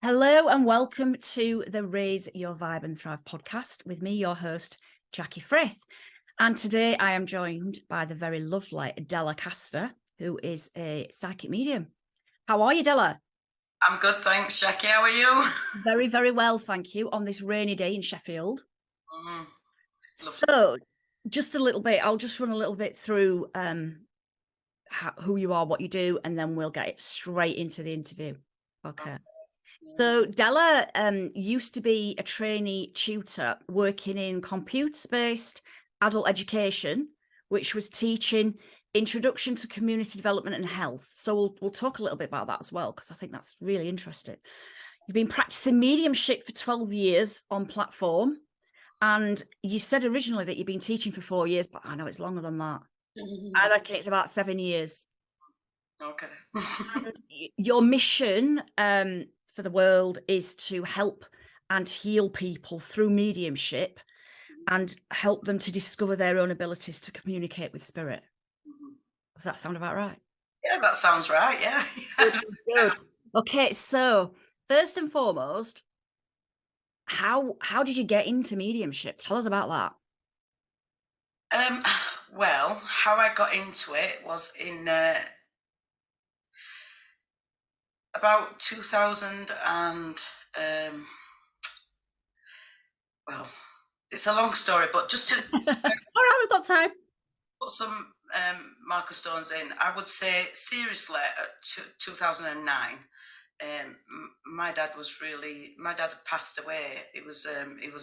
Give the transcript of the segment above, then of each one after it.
Hello and welcome to the Raise Your Vibe and Thrive podcast with me, your host, Jackie Frith. And today I am joined by the very lovely Della, who is a psychic medium. How are you, Della? I'm good, thanks, Jackie. How are you? Very, very well, thank you, on this rainy day in Sheffield. Mm, So, just a little bit, I'll just run a little bit through who you are, what you do, and then we'll get straight into the interview. Okay. So Della used to be a trainee tutor working in computer-based adult education, which was teaching introduction to community development and health. So we'll talk a little bit about that as well, because I think that's really interesting. You've been practicing mediumship for 12 years on platform. And you said originally that you've been teaching for 4 years, but I know it's longer than that. I reckon it's about 7 years. Okay. Your mission for the world is to help and heal people through mediumship and help them to discover their own abilities to communicate with spirit. Does that sound about right? Yeah, that sounds right. Yeah. Good. Okay, so first and foremost, how did you get into mediumship? Tell us about Um, well, how I got into it was in about 2000 and well, it's a long story, but just to that. All right, we've got time. put some marker stones in, I would say seriously, 2009. My dad had passed away. He was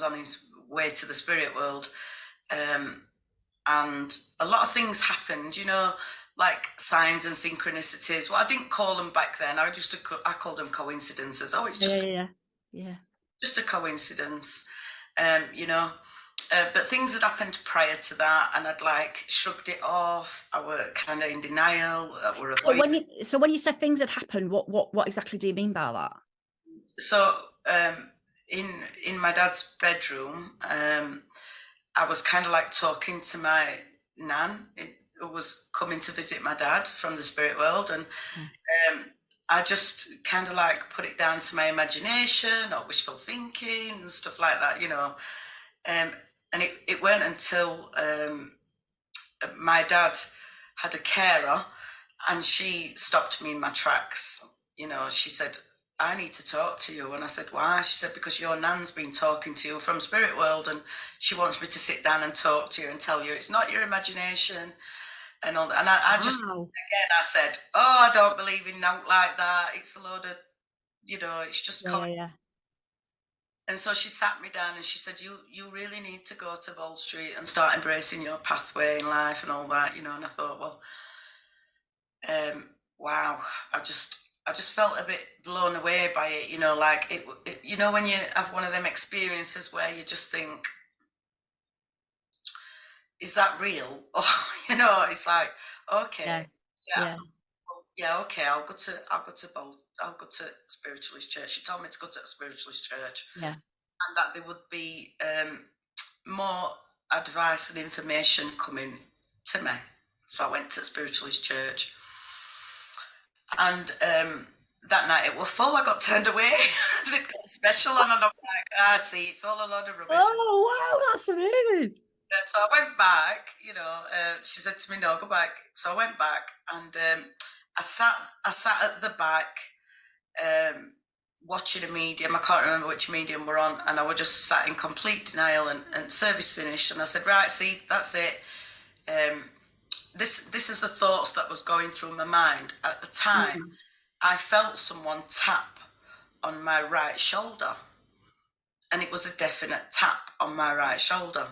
on his way to the spirit world, and a lot of things happened, like signs and synchronicities. Well, I didn't call them back then. I called them coincidences. Oh, it's just just a coincidence, you know. But things had happened prior to that, and I'd like shrugged it off. I were kind of in denial. So when you said things had happened, what exactly do you mean by that? So in my dad's bedroom, I was kind of like talking to my nan, who was coming to visit my dad from the spirit world, and I just kind of like put it down to my imagination or wishful thinking and stuff like that, and it weren't until my dad had a carer, and she stopped me in my tracks. She said, I need to talk to you. And I said, why? She said, because your nan's been talking to you from spirit world, and she wants me to sit down and talk to you and tell you it's not your imagination and all that. And I just, again, I said, oh, I don't believe in nothing like that. It's a load of, it's just Yeah. And so she sat me down and she said, you really need to go to Wall Street and start embracing your pathway in life and all that, and I thought, well, wow, I just felt a bit blown away by it, like it when you have one of them experiences where you just think, is that real? Or, it's like, okay, okay, I'll go to spiritualist church. She told me to go to a spiritualist church, and that there would be more advice and information coming to me. So I went to spiritualist church, and that night it was full. I got turned away. They'd got a special on, and I'm like, see, it's all a load of rubbish. Oh wow, that's amazing. So I went back. She said to me, "No, go back." So I went back, and I sat at the back, watching a medium. I can't remember which medium we're on, and I was just sat in complete denial. And service finished, and I said, "Right, see, that's it." This is the thoughts that was going through my mind at the time. I felt someone tap on my right shoulder, and it was a definite tap on my right shoulder.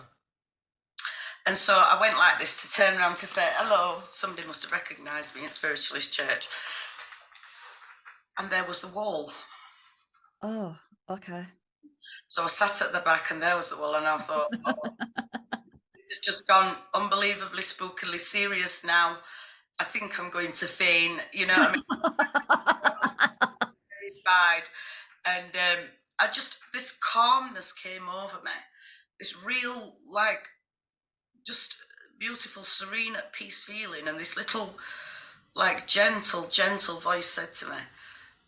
And so I went like this to turn around to say, hello, somebody must have recognised me in spiritualist church. And there was the wall. Oh, okay. So I sat at the back, and there was the wall, and I thought, oh, it's just gone unbelievably spookily serious now. I think I'm going to faint, you know what I mean? Terrified. And this calmness came over me, this real, like, just beautiful, serene, at peace feeling. And this little, like, gentle voice said to me,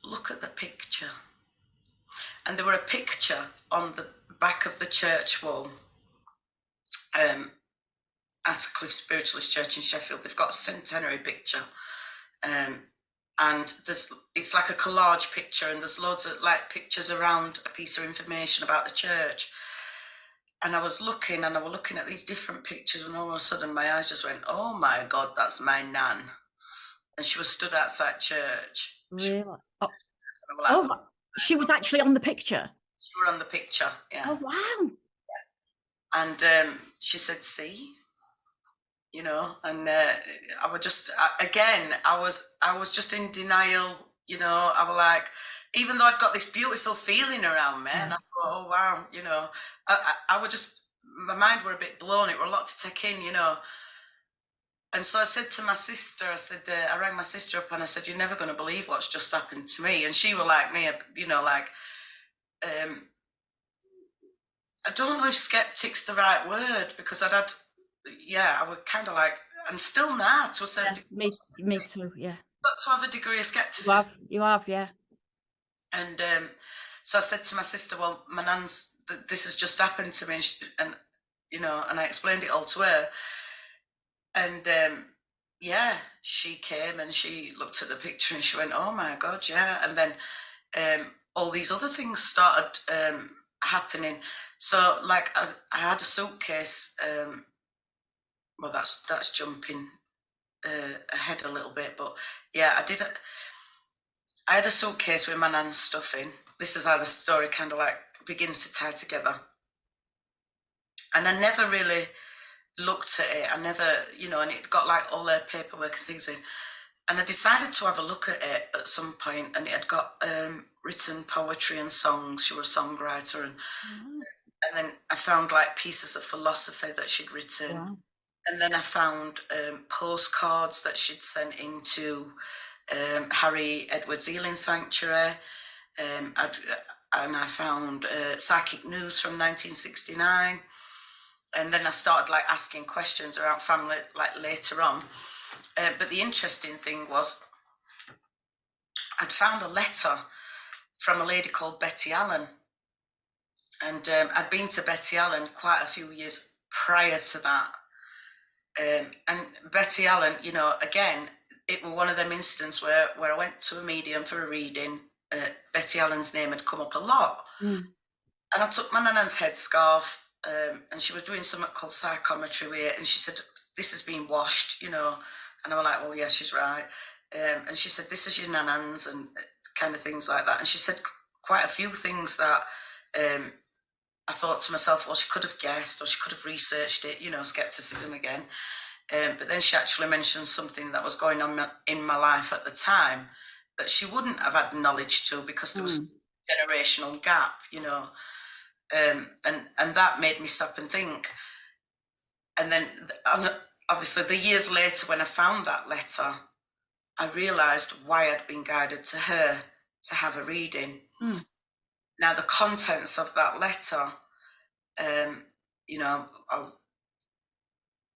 look at the picture. and there were a picture on the back of the church wall at Cliff Spiritualist Church in Sheffield. They've got a centenary picture, and it's like a collage picture, and there's loads of like pictures around a piece of information about the church. And I was looking at these different pictures, and all of a sudden my eyes just went, oh my God, that's my nan. And she was stood outside church. Really? Oh, Like, she was actually on the picture? She were on the picture, yeah. Oh, wow. And she said, see, you know, and I was just, again, I was just in denial, you know. I was like, even though I'd got this beautiful feeling around me, and I thought, oh wow, you know, I would just, my mind were a bit blown. It were a lot to take in, you know. And so I said to my sister, I rang my sister up and I said, you're never going to believe what's just happened to me. And she were like me, you know, like, I don't know if skeptic's the right word, because I was kind of like, and still now to a certain degree. Me too, yeah. Got to have a degree of skepticism. You have, yeah. And so I said to my sister, well, my nan's, this has just happened to me. And you know, and I explained it all to her. And yeah, she came and she looked at the picture and she went, oh my God, yeah. And then all these other things started happening. So like I had a suitcase, well, that's jumping ahead a little bit, but yeah, I had a suitcase with my nan's stuff in. This is how the story kind of like begins to tie together. And I never really looked at it. I never, you know, and it got like all her paperwork and things in. And I decided to have a look at it at some point, and it had got written poetry and songs. She was a songwriter, and then I found like pieces of philosophy that she'd written. Wow. And then I found postcards that she'd sent into Harry Edwards Healing Sanctuary. And I found Psychic News from 1969. And then I started like asking questions around family like later on. But the interesting thing was I'd found a letter from a lady called Betty Allen. And I'd been to Betty Allen quite a few years prior to that. And Betty Allen, you know, again, it was one of them incidents where I went to a medium for a reading. Betty Allen's name had come up a lot. And I took my nana's headscarf, and she was doing something called psychometry with it, and she said, this has been washed, you know. And I was like, well, yeah, she's right. And she said, this is your nanans, and kind of things like that. And she said quite a few things that I thought to myself, well, she could have guessed, or she could have researched it, you know, skepticism again. But then she actually mentioned something that was going on in my life at the time that she wouldn't have had knowledge to, because there was a generational gap, you know. And that made me stop and think. And then obviously the years later, when I found that letter, I realised why I'd been guided to her to have a reading. Now, the contents of that letter, you know,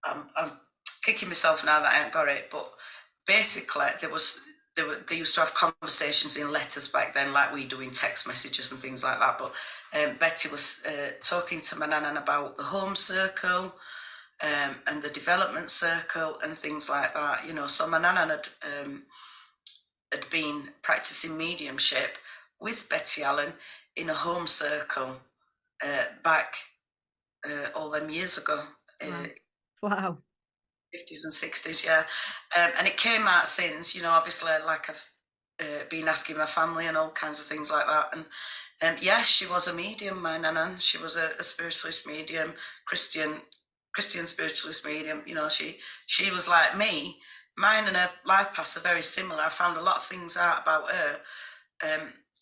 I'm kicking myself now that I haven't got it, but basically they used to have conversations in letters back then, like we do in text messages and things like that. But Betty was talking to my nan about the home circle and the development circle and things like that, you know. So my nan had been practicing mediumship with Betty Allen in a home circle back all them years ago. Wow. 50s and 60s, yeah. And it came out since, you know, obviously, like I've been asking my family and all kinds of things like that. And yes, she was a medium, my nana. She was a spiritualist medium, Christian spiritualist medium. You know, she was like me. Mine and her life paths are very similar. I found a lot of things out about her.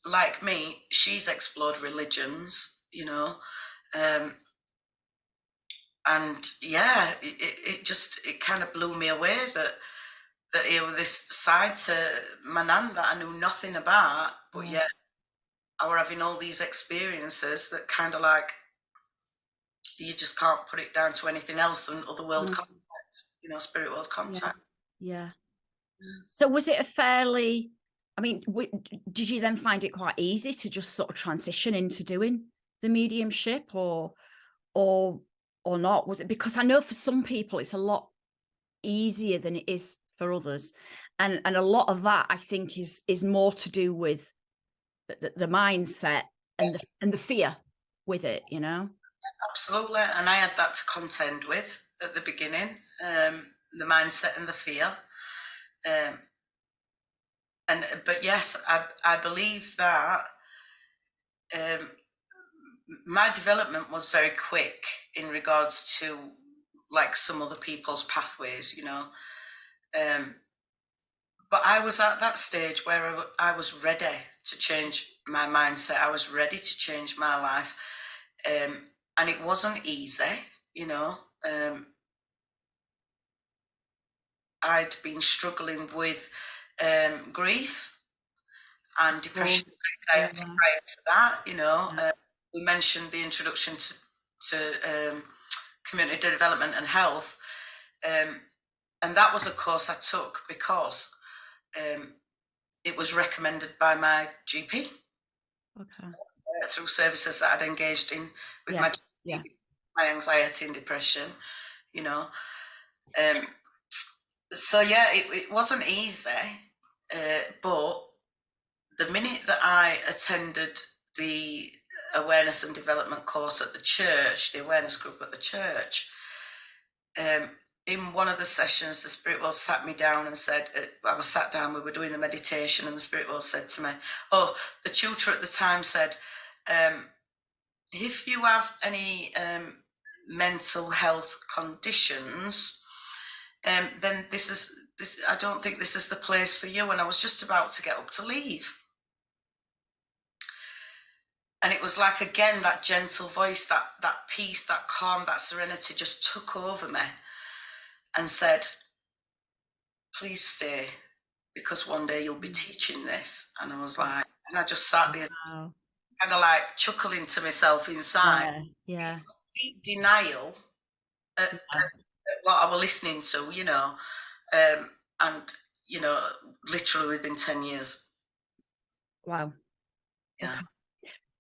Like me, she's explored religions, you know. And yeah, it kind of blew me away that it was this side to my nan that I knew nothing about, but yet I were having all these experiences that kind of like, you just can't put it down to anything else than other world contact, you know, spirit world contact. Yeah. So was it a fairly I mean, did you then find it quite easy to just sort of transition into doing the mediumship, or not? Was it, because I know for some people it's a lot easier than it is for others, and a lot of that I think is more to do with the mindset and the fear with it, you know? Absolutely, and I had that to contend with at the beginning, the mindset and the fear. But yes, I believe that my development was very quick in regards to like some other people's pathways, you know. But I was at that stage where I was ready to change my mindset. I was ready to change my life. And it wasn't easy, you know. I'd been struggling with grief and depression, anxiety prior to that, you know. We mentioned the introduction to community development and health. And that was a course I took because it was recommended by my GP through services that I'd engaged in with my GP, my anxiety and depression, you know. So yeah, it wasn't easy, but the minute that I attended the awareness and development course at the church, the awareness group at the church, in one of the sessions, the Spirit World sat me down and said, I was sat down, we were doing the meditation, and the Spirit World said to me, the tutor at the time said, if you have any mental health conditions, then this I don't think this is the place for you. And I was just about to get up to leave. And it was like, again, that gentle voice, that peace, that calm, that serenity just took over me and said, please stay, because one day you'll be teaching this. And I was like, and I just sat there kind of like chuckling to myself inside. Complete denial at what I was listening to, you know, and, you know, literally within 10 years. Wow. Yeah. Okay.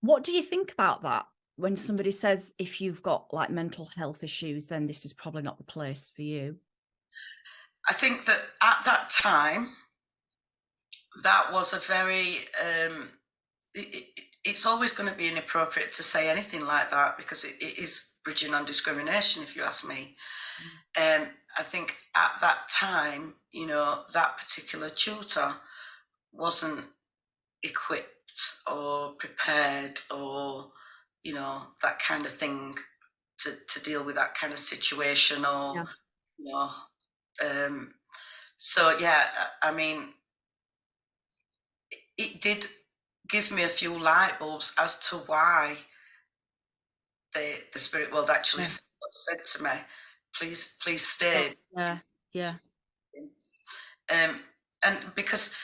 What do you think about that? When somebody says, if you've got like mental health issues, then this is probably not the place for you. I think that at that time, that was a very, it's always going to be inappropriate to say anything like that, because it is bridging on discrimination, if you ask me. I think at that time, you know, that particular tutor wasn't equipped or prepared or, you know, that kind of thing to deal with that kind of situation, or, you know. So, yeah, I mean, it did give me a few light bulbs as to why the Spirit World actually said to me, please stay. And because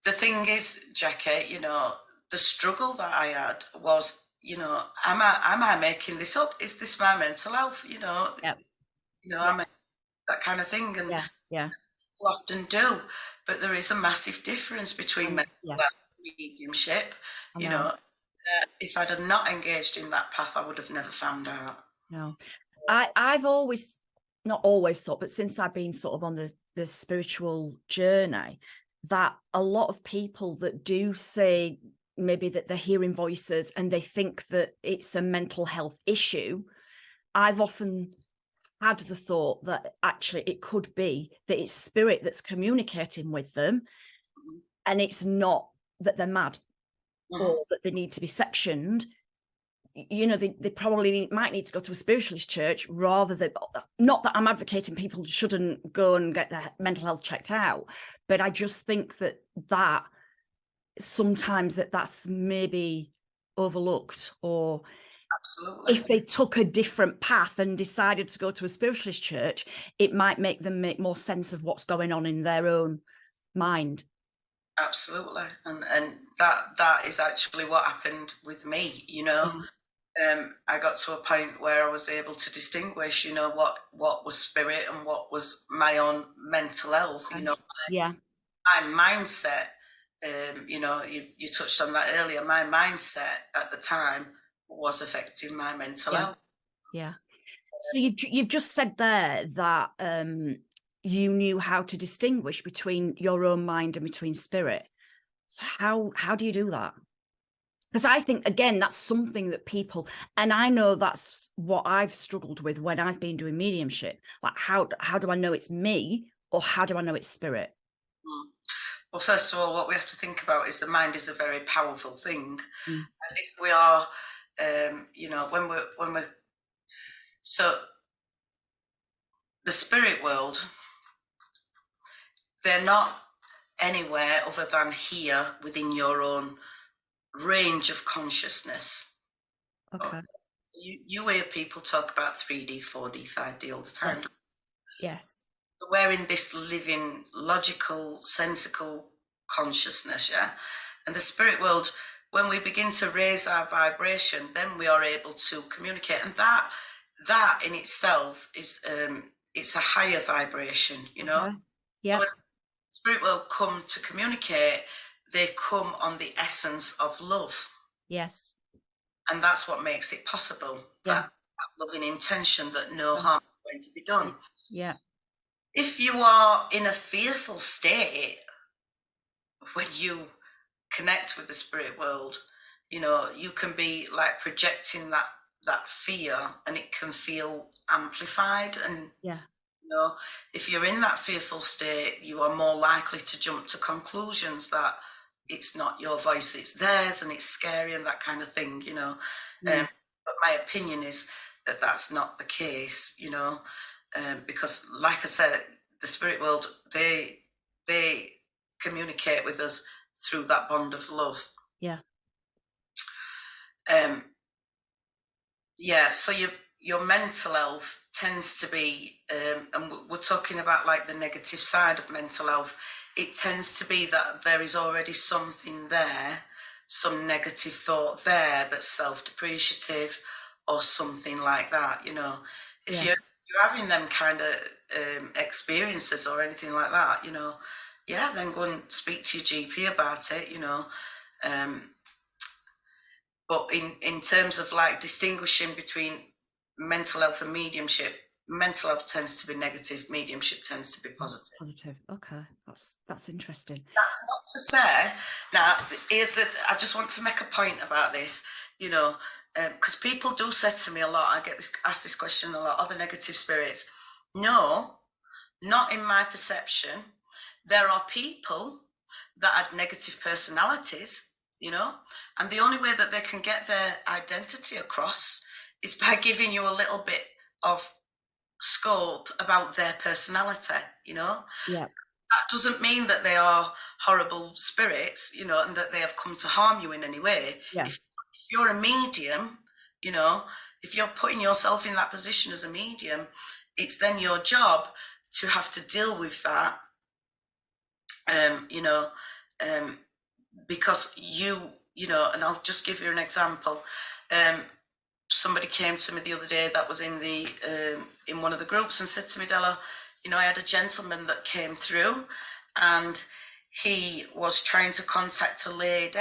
the thing is, Jackie, you know, the struggle that I had was, you know, am I making this up? Is this my mental health? You know, you know, that kind of thing. And people often do, but there is a massive difference between mental health and mediumship. You know, if I'd have not engaged in that path, I would have never found out. No, I've always, not always thought, but since I've been sort of on the spiritual journey, that a lot of people that do say maybe that they're hearing voices and they think that it's a mental health issue, I've often had the thought that actually it could be that it's spirit that's communicating with them, and it's not that they're mad or that they need to be sectioned. You know, they probably might need to go to a spiritualist church rather than, not that I'm advocating people shouldn't go and get their mental health checked out, but I just think that sometimes that's maybe overlooked, or absolutely, if they took a different path and decided to go to a spiritualist church, it might make them make more sense of what's going on in their own mind. Absolutely, and that is actually what happened with me, you know. I got to a point where I was able to distinguish, you know, what was spirit and what was my own mental health, you know. My mindset you know, you touched on that earlier. My mindset at the time was affecting my mental health. Yeah. So you've just said there that you knew how to distinguish between your own mind and between spirit. So how do you do that? Because I think, again, that's something that people, and I know that's what I've struggled with when I've been doing mediumship. Like, how do I know it's me, or how do I know it's spirit? Well, first of all, what we have to think about is the mind is a very powerful thing. Mm. And if we are, you know, when we're, so the spirit world, they're not anywhere other than here within your own range of consciousness. Okay. You hear people talk about 3D, 4D, 5D all the time. Yes. We're in this living, logical, sensical consciousness, yeah? And the spirit world, when we begin to raise our vibration, then we are able to communicate. And that in itself is, it's a higher vibration, you know? Okay. Yeah. When spirit world come to communicate, they come on the essence of love. Yes. And that's what makes it possible. Yeah. That loving intention that no harm is going to be done. Yeah. If you are in a fearful state, when you connect with the spirit world, you know, you can be like projecting that fear, and it can feel amplified. And Yeah. you know, if you're in that fearful state, you are more likely to jump to conclusions that it's not your voice, it's theirs, and it's scary and that kind of thing, you know. But my opinion is that that's not the case, you know, because like I said, the spirit world, they communicate with us through that bond of love. Yeah. Yeah, so your mental health tends to be, and we're talking about like the negative side of mental health, it tends to be that there is already something there, some negative thought there that's self-depreciative or something like that, you know. If you're having them kind of experiences or anything like that, you know, yeah, then go and speak to your GP about it, you know. But in terms of like distinguishing between mental health and mediumship, mental health tends to be negative, mediumship tends to be positive. Positive. Okay, that's interesting. That's not to say, now, I just want to make a point about this, you know, because people do say to me a lot, I get asked this question a lot, are the negative spirits? No, not in my perception. There are people that had negative personalities, you know, and the only way that they can get their identity across is by giving you a little bit of scope about their personality, you know. Yeah. That doesn't mean that they are horrible spirits, you know, and that they have come to harm you in any way. Yeah. If you're a medium, you know, if you're putting yourself in that position as a medium, it's then your job to have to deal with that, you know, because you know, and I'll just give you an example. Somebody came to me the other day that was in one of the groups and said to me, Della, you know, I had a gentleman that came through and he was trying to contact a lady,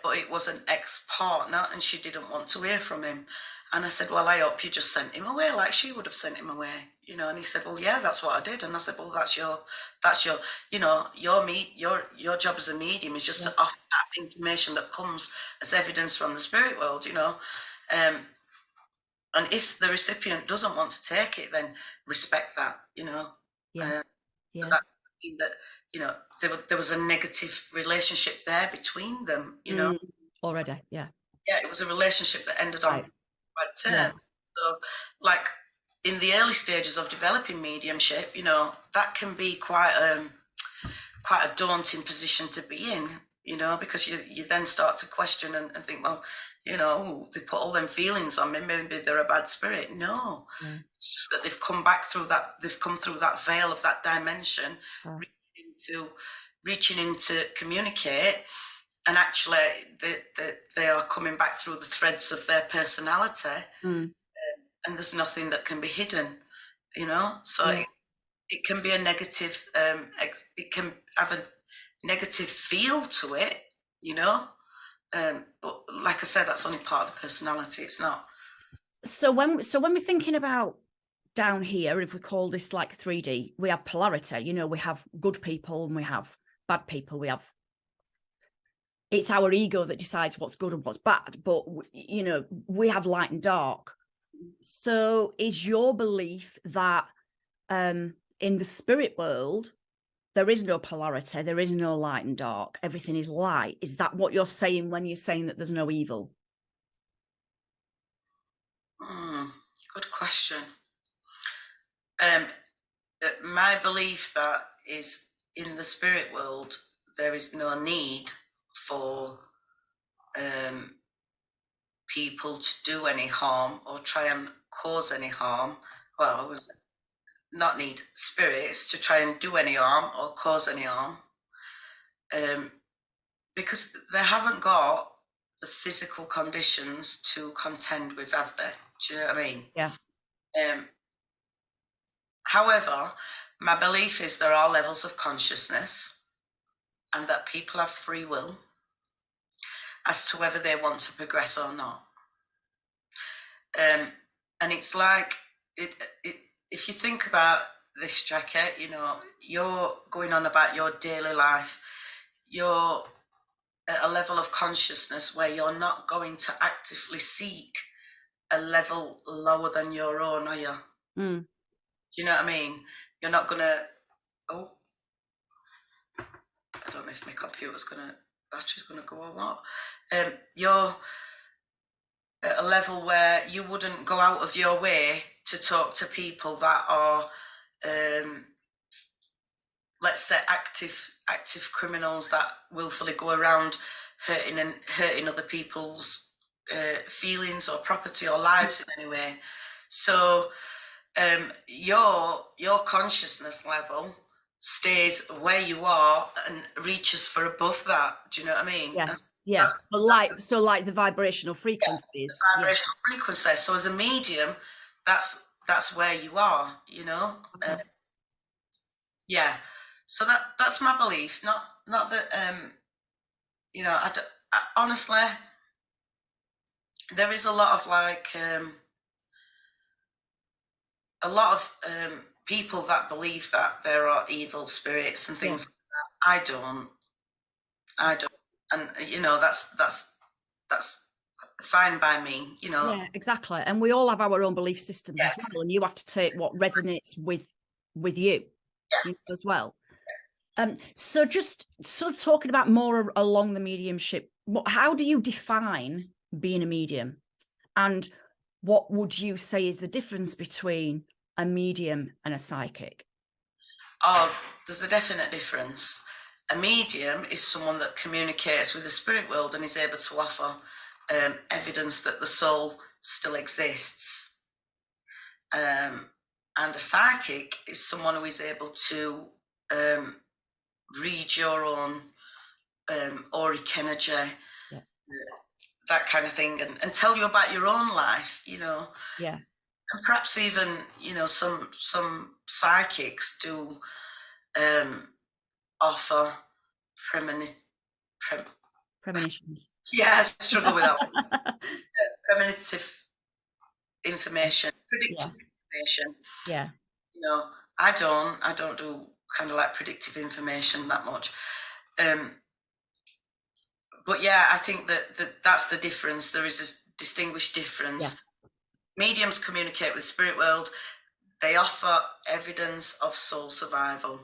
but it was an ex-partner and she didn't want to hear from him. And I said, well, I hope you just sent him away like she would have sent him away, you know. And he said, well, yeah, that's what I did. And I said, well, that's your, you know, your job as a medium is just to offer that information that comes as evidence from the spirit world, you know. And if the recipient doesn't want to take it, then respect that, you know. But that doesn't mean that, you know, there was a negative relationship there between them, you know. Already, yeah. Yeah, it was a relationship that ended on bad terms. So, like in the early stages of developing mediumship, you know, that can be quite a daunting position to be in, you know, because you then start to question and think, well, you know, they put all them feelings on me, maybe they're a bad spirit. No, it's just that they've come through that veil of that dimension, reaching in to communicate, and actually they are coming back through the threads of their personality, and there's nothing that can be hidden, you know. So it can be a negative, it can have a negative feel to it, you know. But like I said, that's only part of the personality. It's not. So when we're thinking about down here, if we call this like 3D, we have polarity. You know, we have good people and we have bad people. We have. It's our ego that decides what's good and what's bad. But you know, we have light and dark. So is your belief that in the spirit world, there is no polarity, there is no light and dark, everything is light? Is that what you're saying when you're saying that there's no evil? Good question. My belief that is in the spirit world, there is no need for people to do any harm or try and cause any harm. Well, not need spirits to try and do any harm or cause any harm, because they haven't got the physical conditions to contend with, have they? Do you know what I mean? Yeah. However, my belief is there are levels of consciousness and that people have free will as to whether they want to progress or not. And it's like, if you think about this, Jackie, you know, you're going on about your daily life, you're at a level of consciousness where you're not going to actively seek a level lower than your own, are you? You know what I mean? You're not gonna. Oh, I don't know if my battery's gonna go or what. You're at a level where you wouldn't go out of your way to talk to people that are, let's say, active criminals that willfully go around hurting other people's feelings or property or lives in any way. So your consciousness level stays where you are and reaches for above that. Do you know what I mean? Yes. Yes. But like the vibrational frequencies. The vibrational frequency. So as a medium, that's where you are. You know. Okay. Yeah. So that's my belief. Not that you know. Honestly, there is a lot of like. A lot of people that believe that there are evil spirits and things like that. I don't, and you know that's fine by me. You know. Yeah, exactly. And we all have our own belief systems as well, and you have to take what resonates with you as well. So talking about more along the mediumship, how do you define being a medium, and what would you say is the difference between a medium and a psychic? Oh, there's a definite difference. A medium is someone that communicates with the spirit world and is able to offer evidence that the soul still exists. And a psychic is someone who is able to read your own auric energy, that kind of thing, and tell you about your own life, you know. Yeah. And perhaps even, you know, some psychics do offer premonitions. Yeah, I struggle with that one. Premonitive information, predictive information. Yeah. You know, I don't do kind of like predictive information that much. But yeah, I think that's the difference. There is a distinguished difference. Yeah. Mediums communicate with spirit world. They offer evidence of soul survival.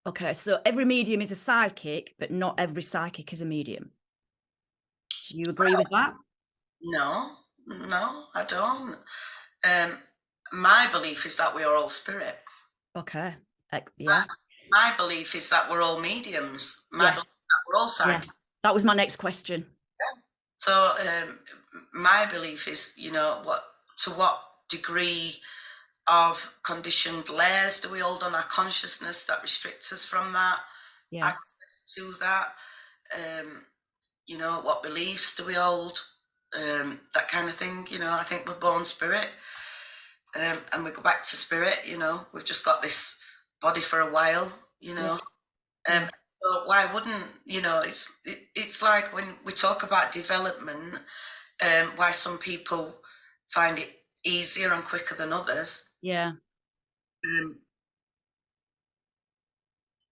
Okay, so every medium is a psychic, but not every psychic is a medium. Do you agree with that? No, I don't. My belief is that we are all spirit. Okay, yeah. My belief is that we're all mediums. My belief is that we're all psychics. Yeah. That was my next question. Yeah. So my belief is, you know, to what degree of conditioned layers do we hold on our consciousness that restricts us from that, access to that, you know, what beliefs do we hold, that kind of thing. You know, I think we're born spirit, and we go back to spirit. You know, we've just got this body for a while, you know. So why wouldn't, it's like when we talk about development, why some people find it easier and quicker than others. Yeah. Um,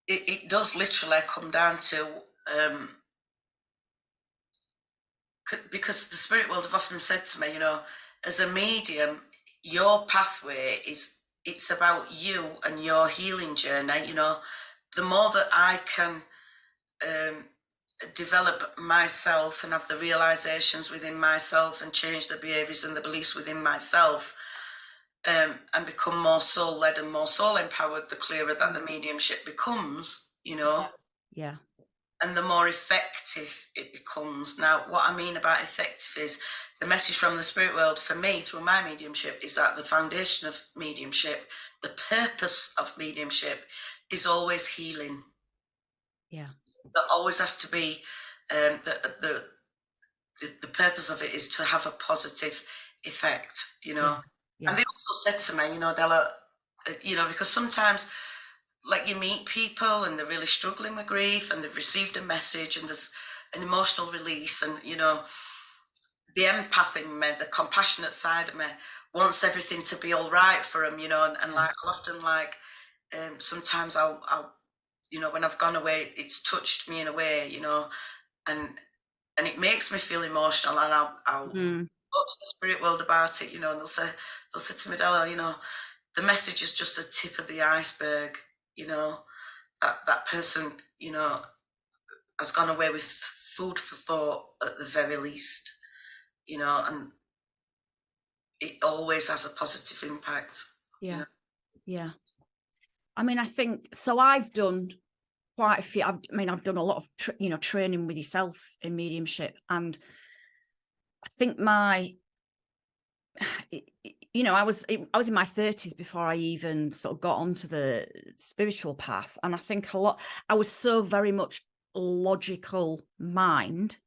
it does literally come down to, because the spirit world have often said to me, as a medium, your pathway it's about you and your healing journey. The more that I can develop myself and have the realizations within myself and change the behaviors and the beliefs within myself, and become more soul-led and more soul-empowered, the clearer that the mediumship becomes, Yeah. and the more effective it becomes. Now, what I mean about effective is the message from the spirit world for me through my mediumship is that the foundation of mediumship, the purpose of mediumship, is always healing. Yeah. There always has to be, the purpose of it is to have a positive effect, Yeah. And they also said to me, Della, because sometimes, like, you meet people and they're really struggling with grief and they've received a message and there's an emotional release, and the empath in me, the compassionate side of me, wants everything to be all right for them, and like, I'll often, like, sometimes I'll when I've gone away, it's touched me in a way, and it makes me feel emotional, and I'll talk to the spirit world about it, and they'll say to me, Della, the message is just a tip of the iceberg, that person, has gone away with food for thought at the very least, and it always has a positive impact. Yeah. Yeah. I mean, I think so. I've done quite a few. I've done a lot of training with yourself in mediumship, and I think I was in my 30s before I even sort of got onto the spiritual path, and I think I was so very much logical mind.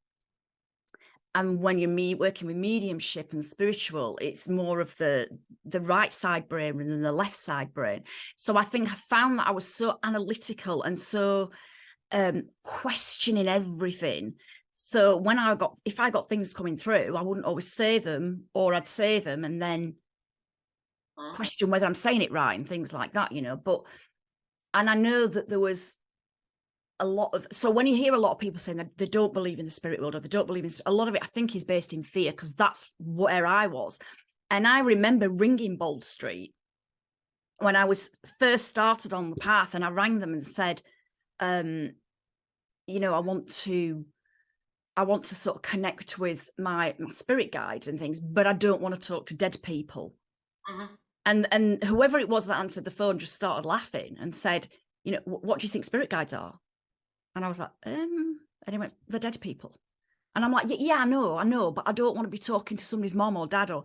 And when you're working with mediumship and spiritual, it's more of the right side brain rather than the left side brain. So I think I found that I was so analytical and so questioning everything. So if I got things coming through, I wouldn't always say them, or I'd say them and then question whether I'm saying it right and things like that, and I know that there was so when you hear a lot of people saying that they don't believe in the spirit world, or they don't believe in, a lot of it I think is based in fear, because that's where I was. And I remember ringing Bold Street when I was first started on the path, and I rang them and said, I want to sort of connect with my spirit guides and things, but I don't want to talk to dead people. And whoever it was that answered the phone just started laughing and said, what do you think spirit guides are? And I was like, and he went, the dead people. And I'm like, yeah, I know, but I don't want to be talking to somebody's mom or dad, and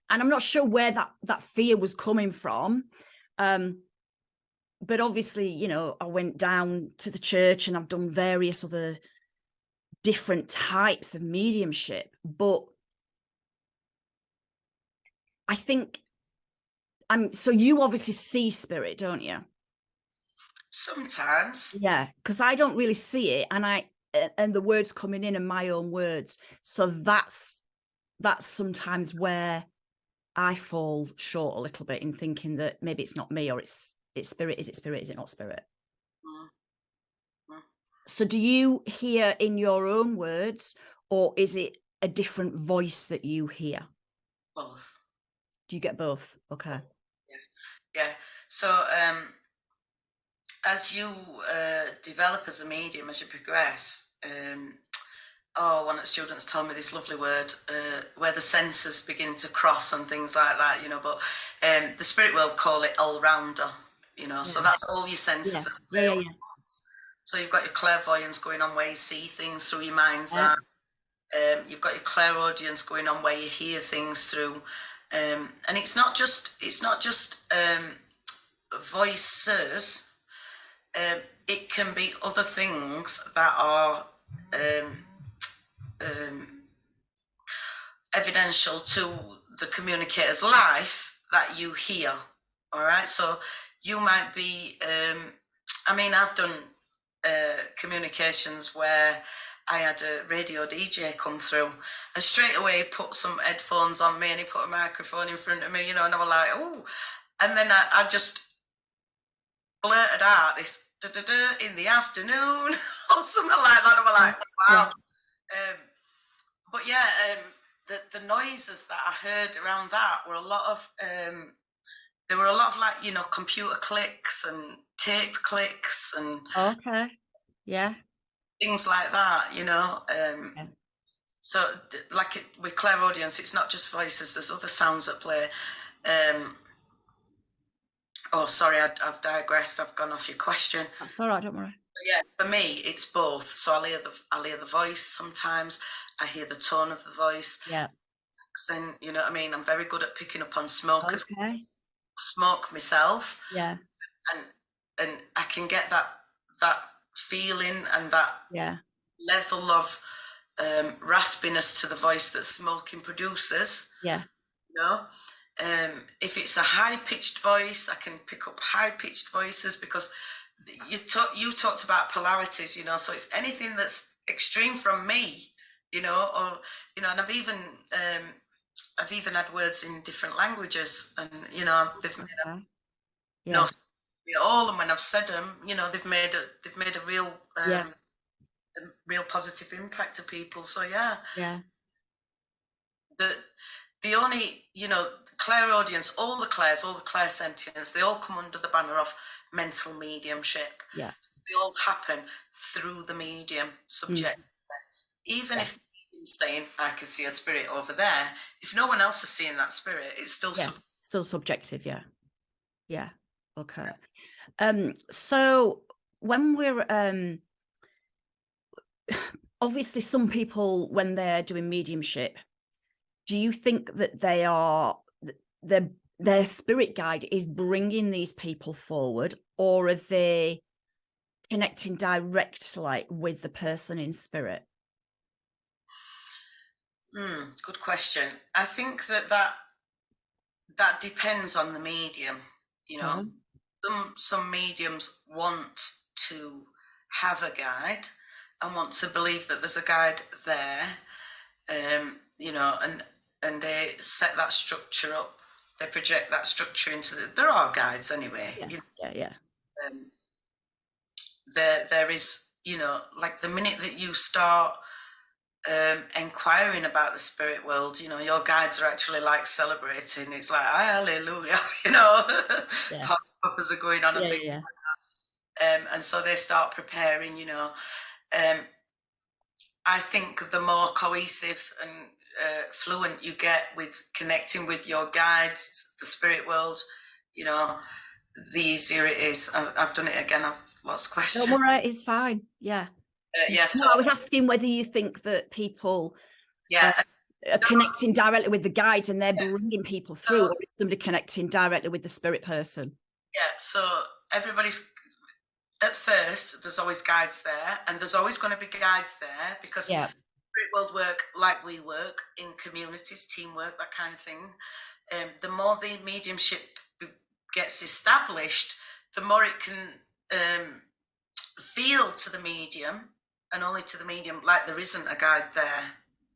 I'm not sure where that fear was coming from. But obviously, I went down to the church and I've done various other different types of mediumship. But I think so you obviously see spirit, don't you? Sometimes. Yeah, because I don't really see it, and the words coming in are my own words. So that's sometimes where I fall short a little bit in thinking that maybe it's not me, or it's spirit. Is it spirit? Is it not spirit? So do you hear in your own words, or is it a different voice that you hear? Both. Do you get both? Okay. Yeah. So as you develop as a medium, as you progress, one of the students told me this lovely word, where the senses begin to cross and things like that, but the spirit world call it all-rounder, so that's all your senses. Yeah. So you've got your clairvoyance going on where you see things through your mind's eye. You've got your clairaudience going on where you hear things through, and it's not just voices. It can be other things that are evidential to the communicator's life that you hear. All right, so you might be I've done communications where I had a radio DJ come through, and straight away he put some headphones on me and he put a microphone in front of me, and I was like, oh, and then I just blurted out this in the afternoon or something like that. I was like, wow. But yeah, the noises that I heard around that were a lot of there were a lot of, like, you know, computer clicks and tape clicks and things like that, you know. So like with clairaudience, it's not just voices, there's other sounds at play. Oh, sorry, I've digressed. I've gone off your question. That's all right, don't worry. But yeah, for me, it's both. So I'll hear the voice sometimes. I hear the tone of the voice. Yeah. And you know what I mean? I'm very good at picking up on smoke. Okay. Smoke myself. Yeah. And I can get that feeling and that level of raspiness to the voice that smoking produces. Yeah. You know? If it's a high-pitched voice, I can pick up high-pitched voices, because you talked about polarities, you know, so it's anything that's extreme from me, you know, or, you know, and I've even had words in different languages, and, you know, they've made all, and when I've said them, you know, they've made a real real positive impact to people. So yeah. The only, you know, clairaudience, all the clairsentience, they all come under the banner of mental mediumship. Yeah. They all happen through the medium subject. Even if the medium's saying, I can see a spirit over there, if no one else is seeing that spirit, it's still still subjective. Yeah. Okay. So when we're obviously some people, when they're doing mediumship, do you think that their spirit guide is bringing these people forward, or are they connecting directly with the person in spirit? Good question. I think that depends on the medium. You know, some mediums want to have a guide and want to believe that there's a guide there. You know, and they set that structure up. They project that structure into there are guides anyway. There is, you know, like the minute that you start inquiring about the spirit world, you know, your guides are actually like celebrating. It's like, hallelujah, you know, party poppers are going on and things like that. And so they start preparing, you know. I think the more cohesive and fluent you get with connecting with your guides, the spirit world, you know, the easier it is. I've done it again. I've lost questions. Don't worry, it's fine. Yeah. So I was asking whether you think that people are connecting directly with the guides and they're bringing people through, or is somebody connecting directly with the spirit person? Yeah. So everybody's, at first, there's always guides there, and there's always going to be guides there, because spirit world work like we work in communities, teamwork, that kind of thing. The more the mediumship gets established, the more it can feel to the medium, and only to the medium, like there isn't a guide there.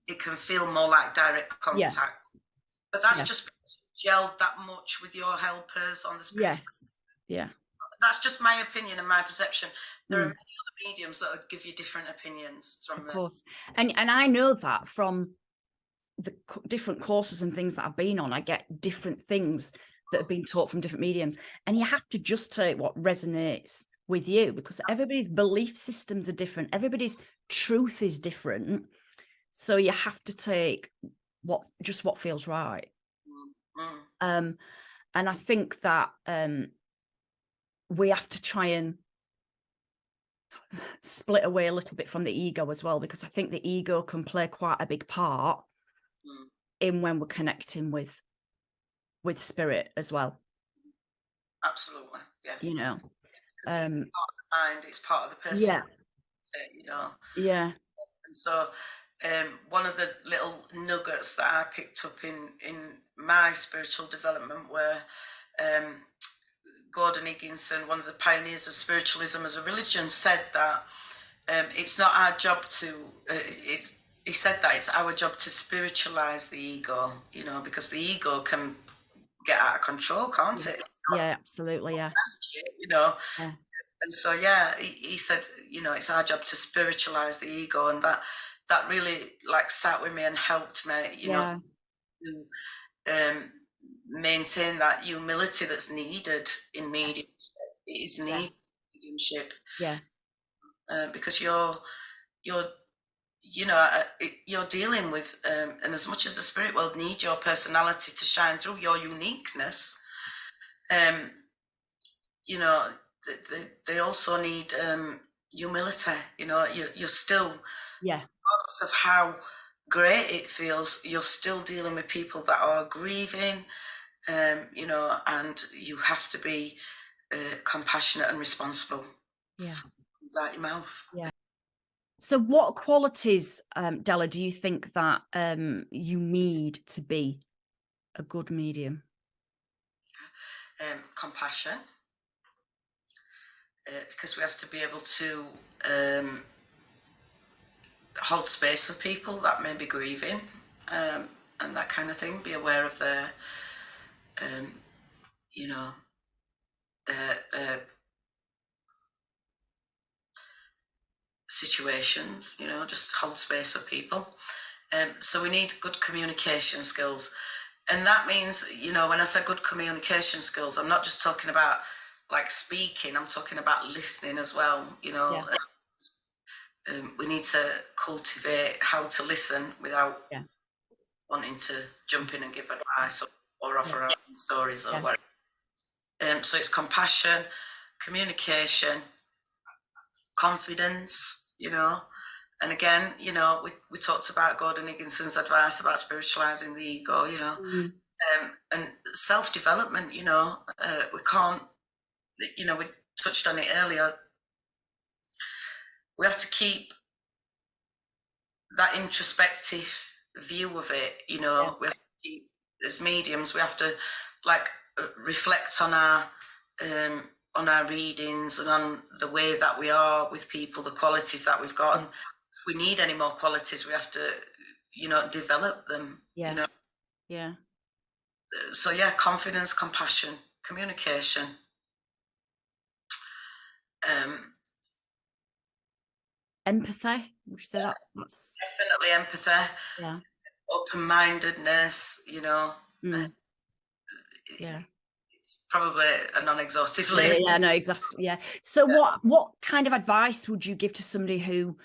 It can feel more like direct contact. But that's just because you've gelled that much with your helpers on the spirit. That's just my opinion and my perception. There are many other mediums that will give you different opinions. Of course. And I know that from the different courses and things that I've been on, I get different things that have been taught from different mediums. And you have to just take what resonates with you, because everybody's belief systems are different. Everybody's truth is different. So you have to take what feels right. And I think that we have to try and split away a little bit from the ego as well, because I think the ego can play quite a big part in when we're connecting with spirit as well. Absolutely. Yeah. You know, it's part of the mind, it's part of the person. You know. Yeah. And so one of the little nuggets that I picked up in my spiritual development were 괱ᴘɪʀɪᴛᴜᴜ, one of the pioneers of spiritualism as a religion, said that it's not our job to, he said that it's our job to spiritualize the ego, you know, because the ego can get out of control, can't it? Yeah, absolutely, yeah. You know, Yeah. and so, yeah, he said, you know, it's our job to spiritualize the ego, and that really like sat with me and helped me, you know, to maintain that humility that's needed in mediumship. It is needed in mediumship. Yeah. Because you're you know, you're dealing with, and as much as the spirit world needs your personality to shine through, your uniqueness, you know, they also need humility. You know, you're still, regardless of how great it feels, you're still dealing with people that are grieving, you know, and you have to be compassionate and responsible. Yeah. Out your mouth. Yeah. So what qualities, Della, do you think that you need to be a good medium? Compassion, because we have to be able to hold space for people that may be grieving, and that kind of thing. Be aware of their, you know, their situations. You know, just hold space for people. So we need good communication skills. And that means, you know, when I say good communication skills, I'm not just talking about like speaking, I'm talking about listening as well, you know. We need to cultivate how to listen without wanting to jump in and give advice or offer our own stories or whatever. So it's compassion, communication, confidence, you know. And again, you know, we talked about 괱ᴘɪʀɪᴛᴜᴜ's advice about spiritualizing the ego, you know, and self-development, you know, we can't, you know, we touched on it earlier. We have to keep that introspective view of it, you know. We have to keep, as mediums, we have to like reflect on our readings and on the way that we are with people, the qualities that we've got. And if we need any more qualities, we have to, you know, develop them. You know. Yeah. So yeah, confidence, compassion, communication. Empathy. Would you say that's definitely empathy. Yeah. Open-mindedness. You know. Yeah. It's probably a non-exhaustive list. Yeah, no, exactly. Yeah. So what kind of advice would you give to somebody who,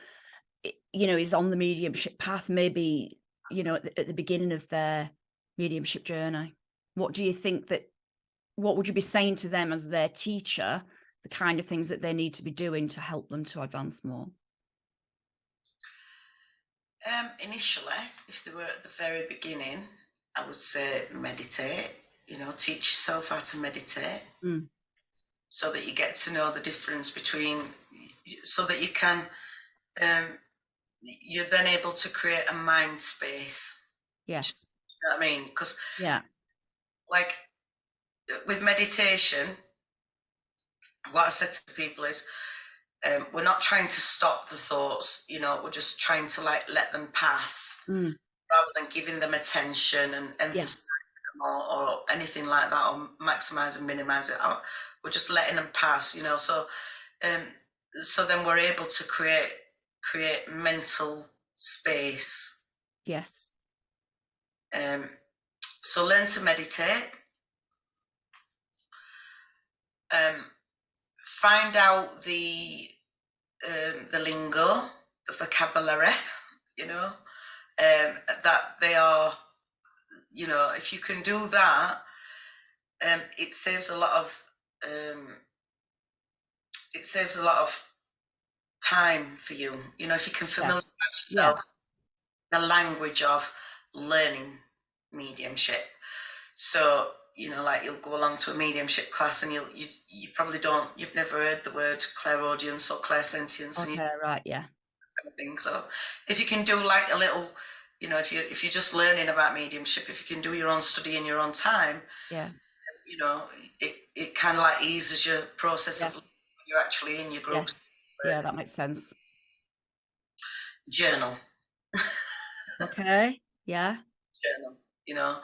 you know, is on the mediumship path, maybe, you know, at the beginning of their mediumship journey? What do you think what would you be saying to them as their teacher, the kind of things that they need to be doing to help them to advance more? Initially, if they were at the very beginning, I would say meditate. You know, teach yourself how to meditate, so that you get to know the difference between, so that you can, you're then able to create a mind space. Yes. You know what I mean? Because like with meditation, what I said to people is, we're not trying to stop the thoughts, you know, we're just trying to like let them pass, rather than giving them attention and emphasis or anything like that, or maximize and minimize it. We're just letting them pass, you know. So so then we're able to create mental space. Yes. So learn to meditate. Find out the lingo, the vocabulary, you know, that they are, you know, if you can do that, it saves a lot of time for you. You know, if you can familiarize yourself the language of learning mediumship. So, you know, like you'll go along to a mediumship class and you probably you've never heard the word clairaudience or clairsentience. Okay, right, yeah. Kind of thing. So if you can do like a little, you know, if you're just learning about mediumship, if you can do your own study in your own time, you know, it kind of like eases your process of you're actually in your groups. Yes. Yeah, that makes sense. Journal. Okay. Yeah. Journal, you know,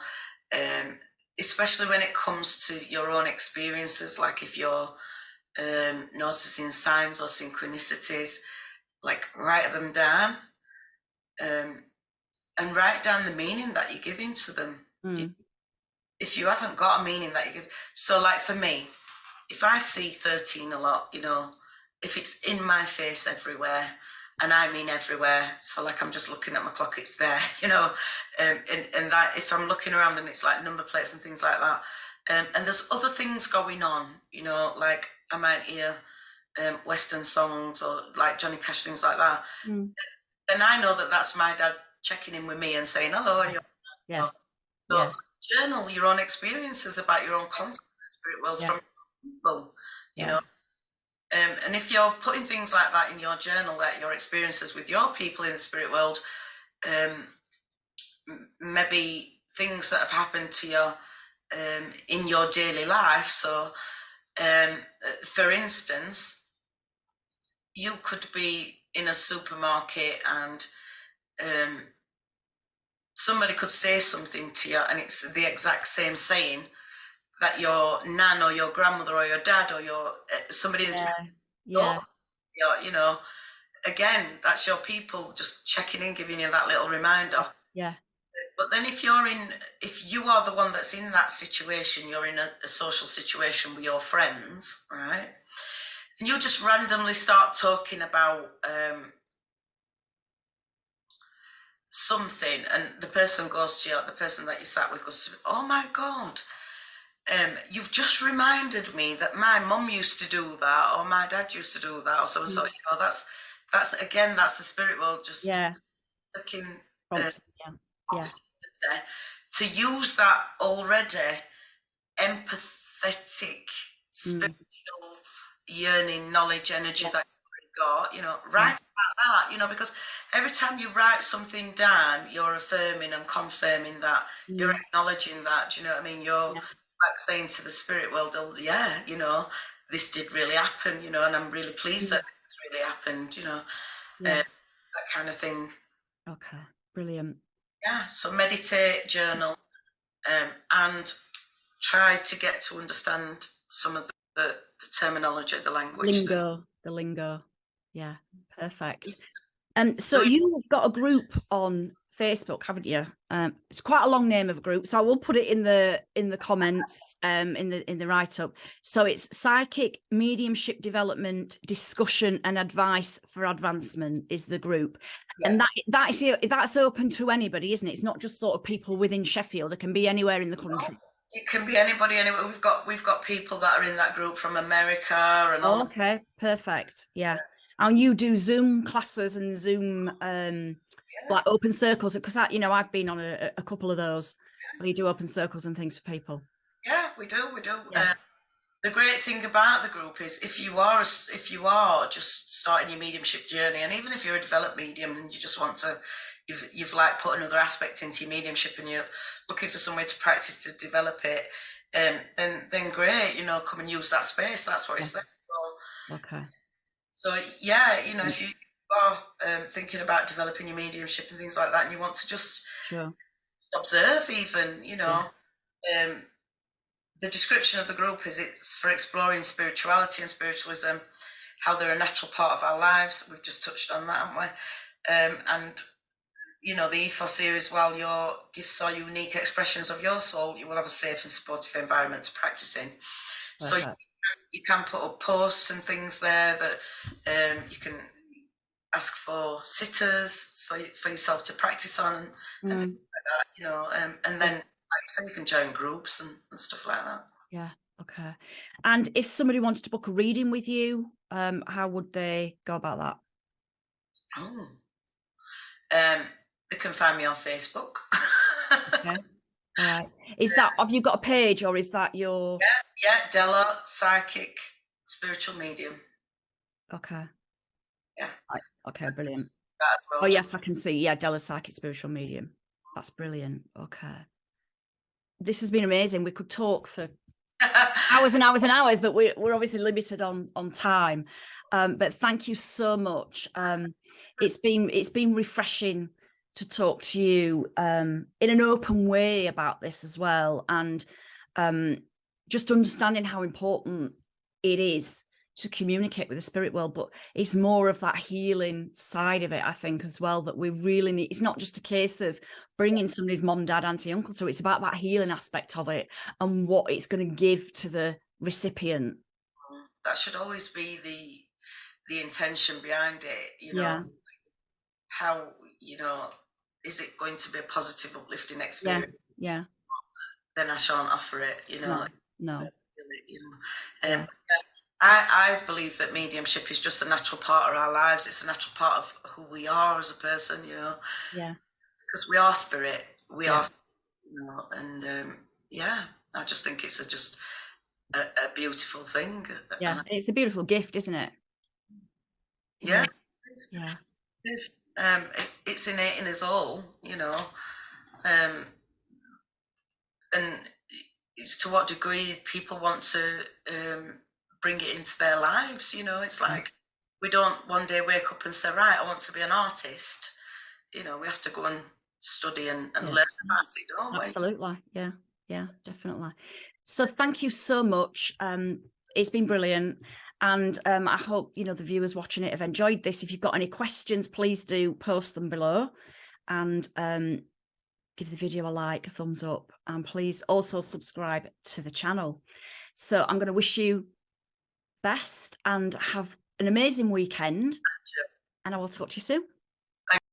especially when it comes to your own experiences, like if you're noticing signs or synchronicities, like write them down, and write down the meaning that you're giving to them. If you haven't got a meaning that you give, so like for me, if I see 13 a lot, you know, if it's in my face everywhere, and I mean everywhere, so like I'm just looking at my clock, it's there, you know, and that if I'm looking around and it's like number plates and things like that, and there's other things going on, you know, like I might hear Western songs or like Johnny Cash, things like that, and I know that that's my dad checking in with me and saying hello. So journal your own experiences about your own contact with the spirit world from people, you know. And if you're putting things like that in your journal, like your experiences with your people in the spirit world, maybe things that have happened to you in your daily life. So, for instance, you could be in a supermarket and somebody could say something to you, and it's the exact same saying that your nan or your grandmother or your dad or your somebody in the spirit, you know, again, that's your people just checking in, giving you that little reminder. But then if you are the one that's in that situation, you're in a social situation with your friends, right? And you just randomly start talking about something, and the person goes to you, the person that you sat with goes to you, oh my God, you've just reminded me that my mum used to do that, or my dad used to do that, or so and so. You know, that's again, that's the spirit world just taking to use that already empathetic, spiritual, yearning, knowledge, energy that you've got, you know, write about that, you know, because every time you write something down, you're affirming and confirming that, you're acknowledging that, do you know what I mean? You're like saying to the spirit world, oh, yeah, you know, this did really happen, you know, and I'm really pleased that this has really happened, you know, that kind of thing. Okay, brilliant. Yeah, so meditate, journal, and try to get to understand some of the terminology, the language. The lingo. Yeah, perfect. So you've got a group on Facebook, haven't you? It's quite a long name of a group, so I will put it in the comments, in the write-up. So it's Psychic Mediumship Development Discussion and Advice for Advancement is the group, and that's open to anybody, isn't it? It's not just sort of people within Sheffield. It can be anywhere in the country. It can be anybody, anywhere. We've got people that are in that group from America and all. Okay, perfect. Yeah. And you do Zoom classes and Zoom like open circles, because you know, I've been on a couple of those where you do open circles and things for people. Yeah, we do. The great thing about the group is if you are just starting your mediumship journey, and even if you're a developed medium and you just want to, you've like put another aspect into your mediumship and you're looking for some way to practice to develop it, then great, you know, come and use that space. That's what it's there for. Okay. So yeah, you know, if you are thinking about developing your mediumship and things like that, and you want to just observe, even, you know, the description of the group is it's for exploring spirituality and spiritualism, how they're a natural part of our lives. We've just touched on that, haven't we? And you know, the ethos here is, while your gifts are unique expressions of your soul, you will have a safe and supportive environment to practice in. So you can put up posts and things there that you can ask for sitters, so for yourself to practice on and things like that, you know, and then, like you said, you can join groups and stuff like that. Yeah. Okay. And if somebody wanted to book a reading with you, how would they go about that? They can find me on Facebook. Okay. All right. Have you got a page, or is that your? Yeah, Della, Psychic Spiritual Medium. Okay. Yeah. Right. Okay, brilliant. That as well. Oh yes, I can see. Yeah, Della, Psychic Spiritual Medium. That's brilliant. Okay. This has been amazing. We could talk for hours and hours and hours, but we're obviously limited on time. But thank you so much. It's been refreshing to talk to you in an open way about this as well, and just understanding how important it is to communicate with the spirit world. But it's more of that healing side of it, I think, as well, that we really need. It's not just a case of bringing somebody's mom, dad, auntie, uncle through. It's about that healing aspect of it and what it's going to give to the recipient. That should always be the intention behind it, you know. Yeah. How, you know, is it going to be a positive, uplifting experience? Yeah. Then I shan't offer it, you know. No. You know. I believe that mediumship is just a natural part of our lives. It's a natural part of who we are as a person, you know. Yeah. Because we are spirit. We are, you know, and I just think it's just a beautiful thing. Yeah, it's a beautiful gift, isn't it? Yeah. Yeah. It's innate in us all, you know. And it's to what degree people want to bring it into their lives, you know. It's like we don't one day wake up and say, right, I want to be an artist. You know, we have to go and study and learn about it, don't we? Absolutely. Yeah, definitely. So thank you so much. It's been brilliant. And I hope, you know, the viewers watching it have enjoyed this. If you've got any questions, please do post them below, and give the video a like, a thumbs up, and please also subscribe to the channel. So I'm going to wish you best and have an amazing weekend, and I will talk to you soon.